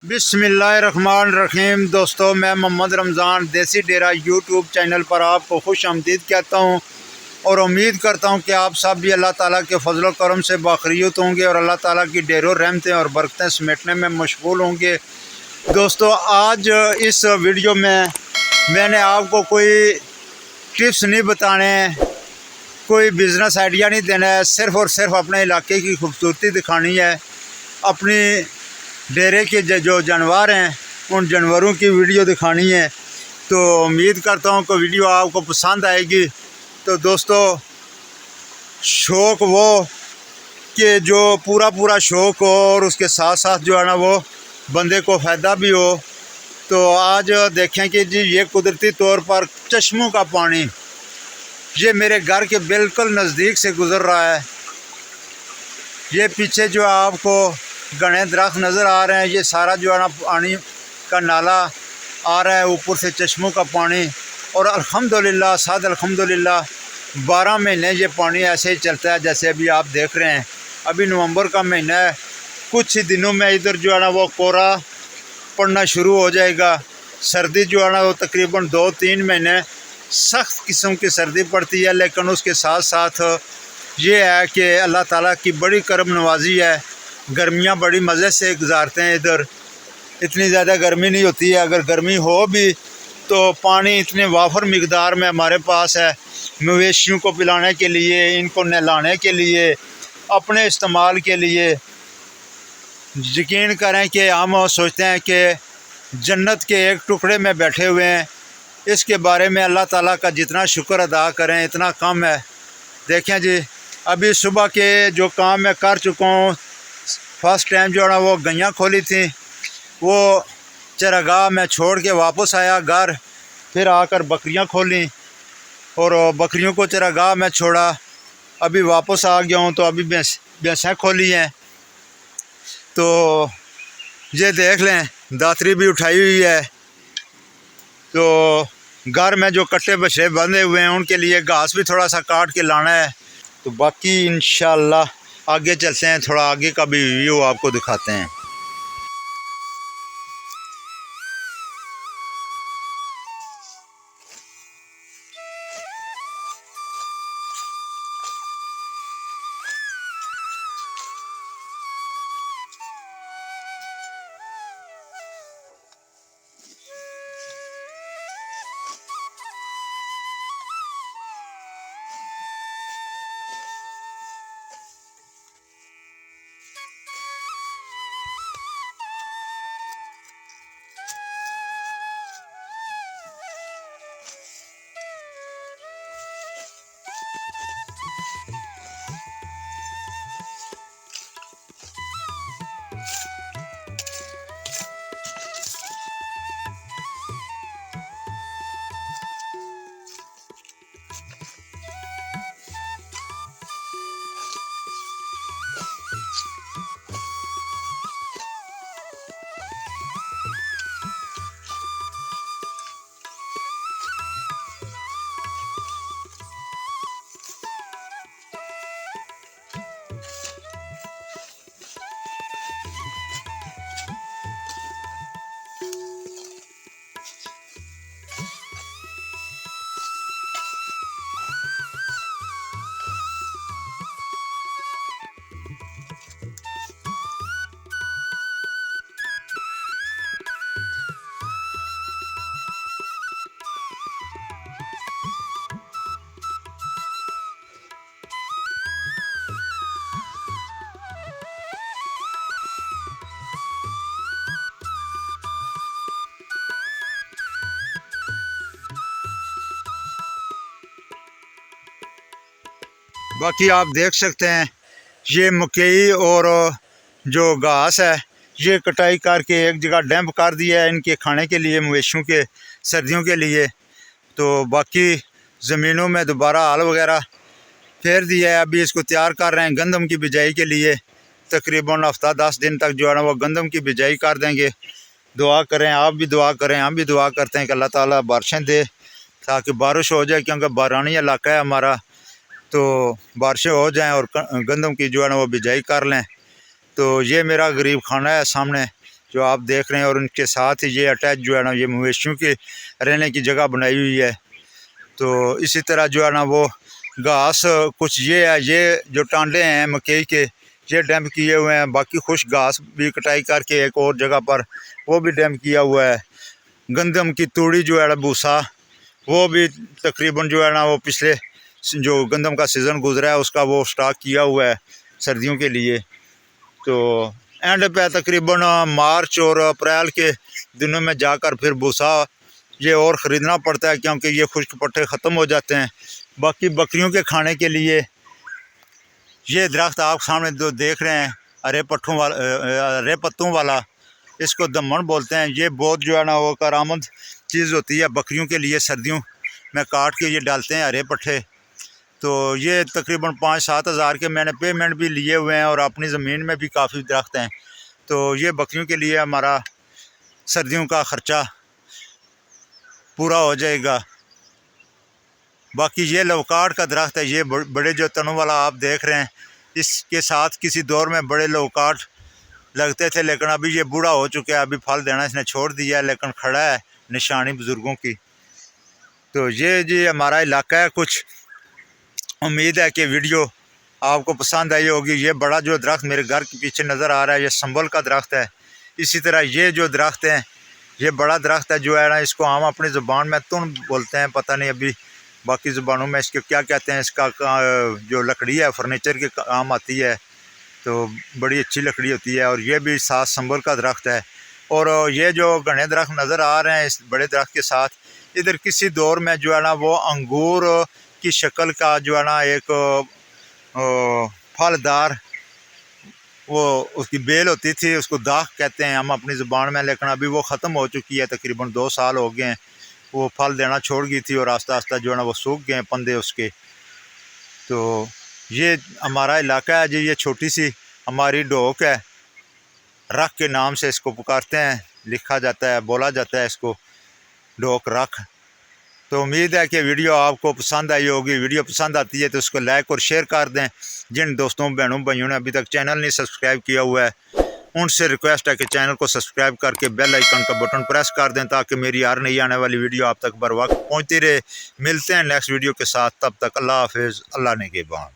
बिस्मिल्लाहिर्रहमानिर्रहीम। दोस्तों, मैं मोहम्मद रमज़ान देसी डेरा यूट्यूब चैनल पर आपको खुश आमदीद कहता हूँ और उम्मीद करता हूँ कि आप सब भी अल्लाह ताला के फजल करम से बाखरियत होंगे और अल्लाह ताला की ढेरों रहमतें और बरकतें समेटने में मशगूल होंगे। दोस्तों, आज इस वीडियो में मैंने आपको कोई टिप्स नहीं बताने, कोई बिज़नेस आइडिया नहीं देना है, सिर्फ़ और सिर्फ अपने इलाके की खूबसूरती दिखानी है। अपनी डेरे के जो जानवर हैं उन जानवरों की वीडियो दिखानी है। तो उम्मीद करता हूँ कि वीडियो आपको पसंद आएगी। तो दोस्तों, शौक़ वो कि जो पूरा शौक़ हो और उसके साथ साथ जो है ना वो बंदे को फ़ायदा भी हो। तो आज देखें कि जी ये कुदरती तौर पर चश्मों का पानी ये मेरे घर के बिल्कुल नज़दीक से गुज़र रहा है। ये पीछे जो आपको घने दरख्त नज़र आ रहे हैं, ये सारा जो है ना पानी का नाला आ रहा है, ऊपर से चश्मों का पानी। और अल्हम्दुलिल्लाह साद अल्हम्दुलिल्लाह 12 महीने ये पानी ऐसे ही चलता है जैसे अभी आप देख रहे हैं। अभी नवंबर का महीना है, कुछ ही दिनों में इधर जो है ना वो कोहरा पड़ना शुरू हो जाएगा। सर्दी जो है ना वो तकरीबन 2-3 महीने सख्त किस्म की सर्दी पड़ती है, लेकिन उसके साथ साथ ये है कि अल्लाह ताला की बड़ी करम नवाजी है। गर्मियाँ बड़ी मज़े से गुजारते हैं इधर, इतनी ज़्यादा गर्मी नहीं होती है। अगर गर्मी हो भी तो पानी इतने वाफर मिकदार में हमारे पास है, मवेशियों को पिलाने के लिए, इनको नहलाने के लिए, अपने इस्तेमाल के लिए। यकीन करें कि हम सोचते हैं कि जन्नत के एक टुकड़े में बैठे हुए हैं। इसके बारे में अल्लाह ताला का जितना शुक्र अदा करें इतना कम है। देखें जी, अभी सुबह के जो काम मैं कर चुका हूँ, फर्स्ट टाइम जो है ना वो गैया खोली थी, वो चरागाह में छोड़ के वापस आया घर, फिर आकर बकरियां खोली और बकरियों को चरागाह में छोड़ा। अभी वापस आ गया हूँ तो अभी भैंसें खोली हैं। तो ये देख लें, दातरी भी उठाई हुई है। तो घर में जो कट्टे बछड़े बंधे हुए हैं उनके लिए घास भी थोड़ा सा काट के लाना है। तो बाकी इंशाल्लाह आगे चलते हैं, थोड़ा आगे का भी व्यू आपको दिखाते हैं। बाकी आप देख सकते हैं ये मकई और जो घास है ये कटाई करके एक जगह डैम्प कर दिया है इनके खाने के लिए, मवेशियों के सर्दियों के लिए। तो बाकी ज़मीनों में दोबारा हाल वगैरह फेर दिया है। अभी इसको तैयार कर रहे हैं गंदम की बिजाई के लिए। तकरीबन हफ्ता 10 दिन तक जो है ना वो गंदम की बिजाई कर देंगे। दुआ करें, आप भी दुआ करें, हम भी दुआ करते हैं कि अल्लाह ताला बारिशें दे ताकि बारिश हो जाए, क्योंकि बारानी इलाका है हमारा। तो बारिशें हो जाएं और गंदम की जो है ना वो बिजाई कर लें। तो ये मेरा गरीब खाना है सामने, जो आप देख रहे हैं, और उनके साथ ही ये अटैच जो है ना ये मवेशियों के रहने की जगह बनाई हुई है। तो इसी तरह जो है ना वो घास कुछ ये है, ये जो टांडे हैं मकई के ये डैम्प किए हुए हैं। बाकी खुश घास भी कटाई करके एक और जगह पर वो भी डैम्प किया हुआ है। गंदम की तूड़ी जो है भूसा वो भी तकरीबन जो है ना वो पिछले जो गंदम का सीज़न गुजरा है उसका वो स्टॉक किया हुआ है सर्दियों के लिए। तो एंड पे तकरीबन मार्च और अप्रैल के दिनों में जाकर फिर भूसा ये और ख़रीदना पड़ता है, क्योंकि ये खुश्क पट्टे ख़त्म हो जाते हैं। बाकी बकरियों के खाने के लिए ये दरख्त आप सामने जो देख रहे हैं हरे पत्तों वाला, इसको दमन बोलते हैं। ये बहुत जो है ना वो करामद चीज़ होती है बकरियों के लिए, सर्दियों में काट के ये डालते हैं हरे पट्टे। तो ये तकरीबन 5-7 हज़ार के मैंने पेमेंट भी लिए हुए हैं, और अपनी ज़मीन में भी काफ़ी दरख्त हैं। तो ये बकरियों के लिए हमारा सर्दियों का ख़र्चा पूरा हो जाएगा। बाकी ये लवकाट का दरख्त है, ये बड़े जो तनों वाला आप देख रहे हैं, इसके साथ किसी दौर में बड़े लवकाट लगते थे, लेकिन अभी ये बूढ़ा हो चुका है, अभी फल देना इसने छोड़ दिया है, लेकिन खड़ा है निशानी बुज़ुर्गों की। तो ये जी हमारा इलाका है कुछ। उम्मीद है कि वीडियो आपको पसंद आई होगी। ये बड़ा जो दरख्त मेरे घर के पीछे नज़र आ रहा है ये संबल का दरख्त है। इसी तरह ये जो दरख्त है ये बड़ा दरख्त है जो है ना, इसको हम अपनी ज़ुबान में तुन बोलते हैं, पता नहीं अभी बाकी ज़ुबानों में इसके क्या कहते हैं। इसका जो लकड़ी है फर्नीचर के काम आती है, तो बड़ी अच्छी लकड़ी होती है। और ये भी साथ संबल का दरख्त है। और ये जो घने दरख्त नज़र आ रहे हैं इस बड़े दरख्त के साथ, इधर किसी दौर में जो है ना वो अंगूर की शक्ल का जो है ना एक फलदार वो उसकी बेल होती थी, उसको दाख कहते हैं हम अपनी ज़ुबान में, लेकिन अभी वो ख़त्म हो चुकी है। तकरीबन 2 साल हो गए हैं वो फल देना छोड़ गई थी, और आस्ता आस्ता जो है ना वो सूख गए पंदे उसके। तो ये हमारा इलाका है जी, ये छोटी सी हमारी ढोक है, रख के नाम से इसको पुकारते हैं, लिखा जाता है, बोला जाता है इसको ढोक रख। तो उम्मीद है कि वीडियो आपको पसंद आई होगी। वीडियो पसंद आती है तो उसको लाइक और शेयर कर दें। जिन दोस्तों बहनों भाइयों ने अभी तक चैनल नहीं सब्सक्राइब किया हुआ है उनसे रिक्वेस्ट है कि चैनल को सब्सक्राइब करके बेल आइकन का बटन प्रेस कर दें, ताकि मेरी हर नई आने वाली वीडियो आप तक बर वक्त पहुँचती रहे। मिलते हैं नेक्स्ट वीडियो के साथ, तब तक अल्लाह हाफिज़, अल्लाह ने के बाद।